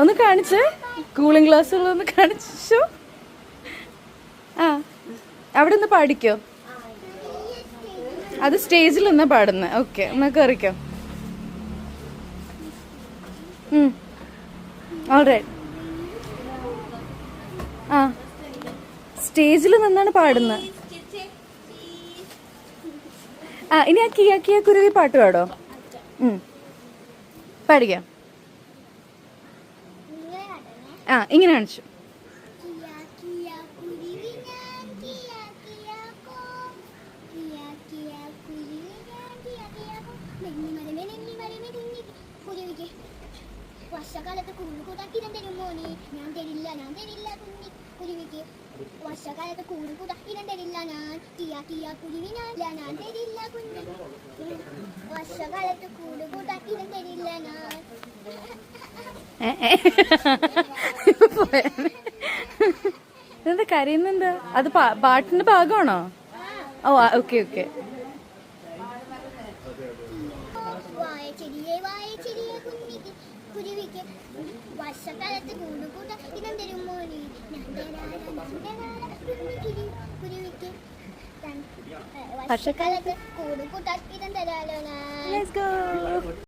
ഒന്ന് കാണിച്ചേ, cooling glass ഉള്ളതൊന്ന് കാണിച്ചു. ആ അവിടെ നിന്ന് പാടിക്കോ. അത് സ്റ്റേജിൽ നിന്നാ പാടുന്നത്. ഓക്കെ, എന്നാ കയറിക്കോ. ഓൾറൈറ്റ്. ആ സ്റ്റേജിൽ നിന്നാണ് പാടുന്നത്. ആ ഇനി ആ കിയ കിയ കുരുവി പാട്ട് പാടോ? പാടിക്കാം. ആ ഇങ്ങനെ കാണിച്ചു. വർഷകാലത്ത് കൂടുകൂടാക്കിരം തരുമോ നീ? ഞാൻ തരില്ല, ഞാൻ തരില്ല കുഞ്ഞി കുരുവിക്ക്. വർഷകാലത്ത് കൂടുകൂടാക്കിരം തരില്ല ഞാൻ. കിയാ കിയാ കുരുവി ഞാൻ തരില്ല കുഞ്ഞി. വർഷകാലത്ത് കൂടുകൂടാക്കിരം തരില്ല ഞാൻ. ഇതെന്താ കരയുന്നെന്താ? അത് പാട്ടിന്റെ ഭാഗമാണോ? ഓ ഓക്കെ ഓക്കെ. കുരുവിക്ക് വർഷക്കാലത്ത് കൂടുകൂട ഇനം തരുമോ നീ? കുരുവിക്ക് വർഷക്കാലത്ത് കൂടുകൂട്ട ഇനം തരാലോ ഞാൻ.